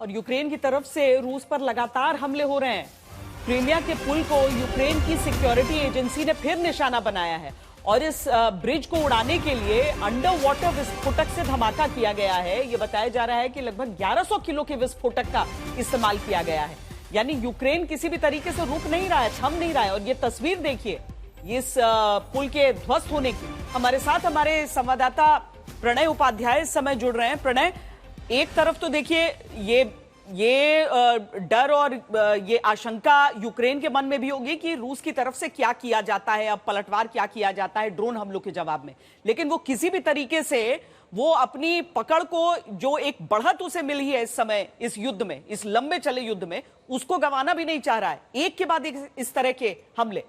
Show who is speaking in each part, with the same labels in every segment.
Speaker 1: और यूक्रेन की तरफ से रूस पर लगातार हमले हो रहे हैं। क्रीमिया के पुल को यूक्रेन की सिक्योरिटी एजेंसी ने फिर निशाना बनाया है और इस ब्रिज को उड़ाने के लिए अंडर वाटर विस्फोटक से धमाका किया गया है। यह बताया जा रहा है कि लगभग 1100 किलो के विस्फोटक का इस्तेमाल किया गया है। यानी यूक्रेन किसी भी तरीके से रुक नहीं रहा है, थम नहीं रहा है। और ये तस्वीर देखिए इस पुल के ध्वस्त होने की। हमारे साथ हमारे संवाददाता प्रणय उपाध्याय इस समय जुड़ रहे हैं। प्रणय, एक तरफ तो देखिए ये डर और ये आशंका यूक्रेन के मन में भी होगी कि रूस की तरफ से क्या किया जाता है, अब पलटवार क्या किया जाता है ड्रोन हमलों के जवाब में। लेकिन वो किसी भी तरीके से वो अपनी पकड़ को, जो एक बढ़त उसे मिली है इस समय इस युद्ध में, इस लंबे चले युद्ध में, उसको गंवाना भी नहीं चाह रहा है। एक के बाद एक इस तरह के हमले।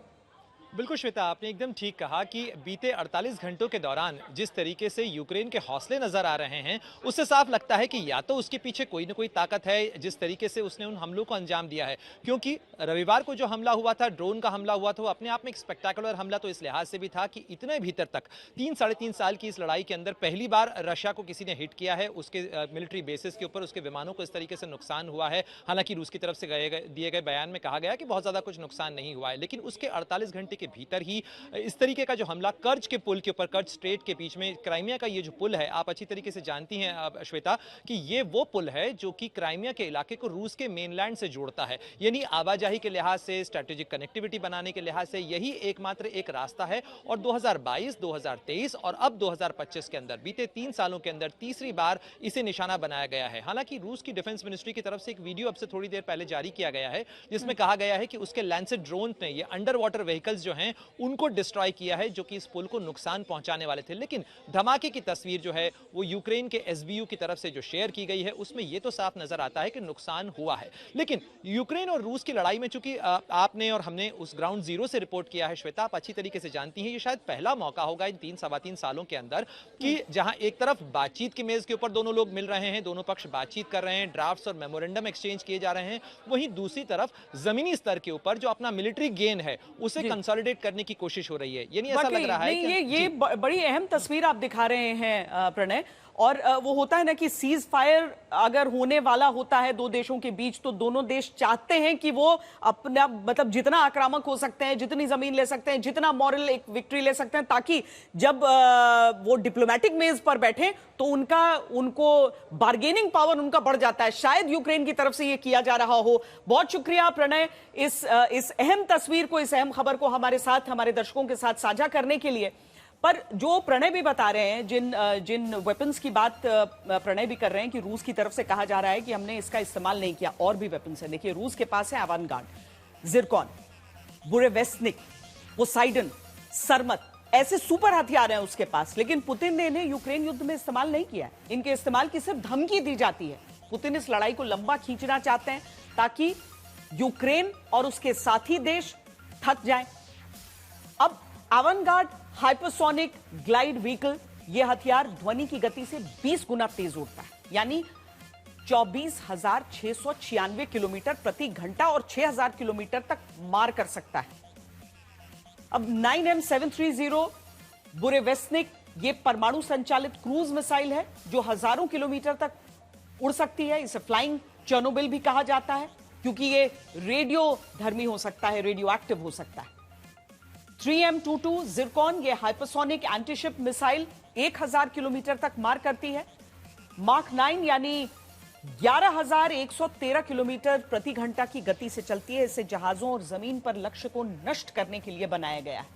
Speaker 2: बिल्कुल श्वेता, आपने एकदम ठीक कहा कि बीते 48 घंटों के दौरान जिस तरीके से यूक्रेन के हौसले नजर आ रहे हैं, उससे साफ लगता है कि या तो उसके पीछे कोई ना कोई ताकत है जिस तरीके से उसने उन हमलों को अंजाम दिया है। क्योंकि रविवार को जो हमला हुआ था, ड्रोन का हमला हुआ था, वो अपने आप में एक स्पेक्टाकुलर हमला तो इस लिहाज से भी था कि इतने भीतर तक 3-3.5 साल की इस लड़ाई के अंदर पहली बार रशिया को किसी ने हिट किया है। उसके मिलिट्री बेसिस के ऊपर उसके विमानों को इस तरीके से नुकसान हुआ है। हालांकि रूस की तरफ से दिए गए बयान में कहा गया कि बहुत ज्यादा कुछ नुकसान नहीं हुआ है, लेकिन उसके 48 घंटे के भीतर ही इस तरीके का जो हमला कर्ज के पुल के ऊपर, कर्ज स्ट्रेट के बीच में क्राइमिया का ये जो पुल है, आप अच्छी तरीके से जानती हैं श्वेता कि ये वो पुल है जो कि क्राइमिया के इलाके को रूस के मेनलैंड से जोड़ता है। यानी आवाजाही के लिहाज से, स्ट्रेटेजिक कनेक्टिविटी बनाने के लिहाज से यही एकमात्र एक रास्ता है। और 2022, 2023 और अब 2025 के अंदर, बीते 3 सालों के अंदर तीसरी बार इसे निशाना बनाया गया है। हालांकि रूस की डिफेंस मिनिस्ट्री की तरफ से एक वीडियो अब से थोड़ी देर पहले जारी किया गया है जिसमें कहा गया है कि उसके लैंसेट ड्रोन ने ये अंडर वाटर व्हीकल्स जो हैं उनको डिस्ट्रॉय किया है, जो कि इस पुल को नुकसान पहुंचाने वाले थे। लेकिन धमाके की तस्वीर जो है वो यूक्रेन के एसबीयू की तरफ से जो शेयर की गई है उसमें यह तो साफ नजर आता है कि नुकसान हुआ है। लेकिन यूक्रेन और रूस की लड़ाई में, चूंकि आपने और हमने उस ग्राउंड जीरो से रिपोर्ट किया है श्वेता, आप अच्छी तरीके से जानती हैं, ये शायद पहला मौका होगा इन 3-3.25 सालों के अंदर कि जहां एक तरफ बातचीत की मेज के ऊपर दोनों लोग मिल रहे हैं, दोनों पक्ष बातचीत कर रहे हैं, ड्राफ्ट्स और मेमोरेंडम एक्सचेंज किए जा रहे हैं, वहीं दूसरी तरफ जमीनी स्तर के ऊपर जो अपना मिलिट्री गेन है उसे कंसोलिडेट करने की कोशिश हो रही है। यानी ऐसा लग रहा है कि
Speaker 1: ये बड़ी अहम तस्वीर आप दिखा रहे हैं प्रणय। और वो होता है ना कि सीज फायर अगर होने वाला होता है दो देशों के बीच, तो दोनों देश चाहते हैं कि वो अपना, मतलब जितना आक्रामक हो सकते हैं, जितनी जमीन ले सकते हैं, जितना मॉरल एक विक्ट्री ले सकते हैं, ताकि जब वो डिप्लोमेटिक मेज पर बैठे तो उनको बार्गेनिंग पावर उनका बढ़ जाता है। शायद यूक्रेन की तरफ से ये किया जा रहा हो। बहुत शुक्रिया प्रणय इस अहम तस्वीर को, इस अहम खबर को हमारे साथ, हमारे दर्शकों के साथ साझा करने के लिए। पर जो प्रणय भी बता रहे हैं, जिन वेपन्स की बात प्रणय भी कर रहे हैं कि रूस की तरफ से कहा जा रहा है कि हमने इसका इस्तेमाल नहीं किया, और भी वेपन्स है। देखिए, रूस के पास है अवानगार्ड, जिरकॉन, बुरेवेस्निक, पोसाइडन, सरमत, ऐसे सुपर हथियार हैं उसके पास। लेकिन पुतिन ने इन्हें यूक्रेन युद्ध में इस्तेमाल नहीं किया है। इनके इस्तेमाल की सिर्फ धमकी दी जाती है। पुतिन इस लड़ाई को लंबा खींचना चाहते हैं ताकि यूक्रेन और उसके साथी देश थक जाएं। अब अवानगार्ड हाइपरसोनिक ग्लाइड व्हीकल, यह हथियार ध्वनि की गति से 20 गुना तेज उड़ता है, यानी 24,696 किलोमीटर प्रति घंटा और 6,000 किलोमीटर तक मार कर सकता है। अब 9M730 बुरेवेस्निक, ये परमाणु संचालित क्रूज मिसाइल है जो हजारों किलोमीटर तक उड़ सकती है। इसे फ्लाइंग चेर्नोबिल भी कहा जाता है क्योंकि ये रेडियो धर्मी हो सकता है, रेडियो एक्टिव हो सकता है। 3M22 जिरकॉन, ये हाइपरसोनिक एंटीशिप मिसाइल 1000 किलोमीटर तक मार करती है। मार्क 9 यानी 11,113 किलोमीटर प्रति घंटा की गति से चलती है। इसे जहाजों और जमीन पर लक्ष्य को नष्ट करने के लिए बनाया गया है।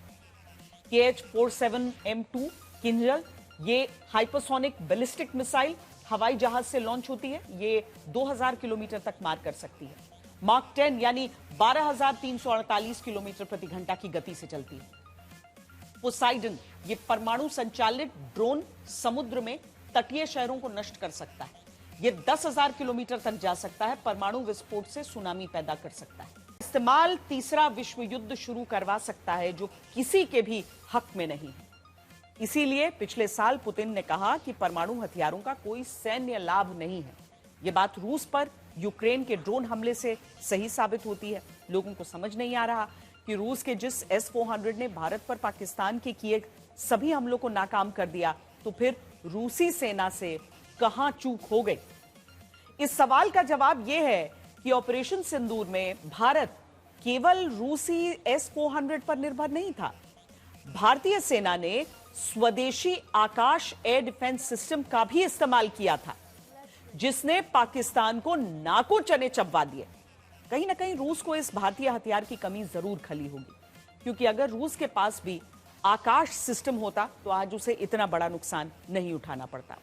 Speaker 1: KH-47M2 किंजल, ये हाइपरसोनिक बैलिस्टिक मिसाइल हवाई जहाज से लॉन्च होती है। ये 2000 किलोमीटर तक मार कर सकती है। मार्क 10 यानी 12,348 किलोमीटर प्रति घंटा की गति से चलती है। पोसाइडन, ये परमाणु संचालित ड्रोन समुद्र में तटीय शहरों को नष्ट कर सकता है। ये 10,000 किलोमीटर तक जा सकता है। परमाणु विस्फोट से सुनामी पैदा कर सकता है। इस्तेमाल तीसरा विश्व युद्ध शुरू करवा सकता है जो किसी के भी हक में नहीं है। इसीलिए पिछले साल पुतिन ने कहा कि परमाणु हथियारों का कोई सैन्य लाभ नहीं है। यह बात रूस पर यूक्रेन के ड्रोन हमले से सही साबित होती है। लोगों को समझ नहीं आ रहा कि रूस के जिस S-400 ने भारत पर पाकिस्तान के किए सभी हमलों को नाकाम कर दिया, तो फिर रूसी सेना से कहां चूक हो गई। इस सवाल का जवाब यह है कि ऑपरेशन सिंदूर में भारत केवल रूसी S-400 पर निर्भर नहीं था। भारतीय सेना ने स्वदेशी आकाश एयर डिफेंस सिस्टम का भी इस्तेमाल किया था, जिसने पाकिस्तान को नाको चने चबवा दिए। कहीं ना कहीं रूस को इस भारतीय हथियार की कमी जरूर खली होगी, क्योंकि अगर रूस के पास भी आकाश सिस्टम होता तो आज उसे इतना बड़ा नुकसान नहीं उठाना पड़ता।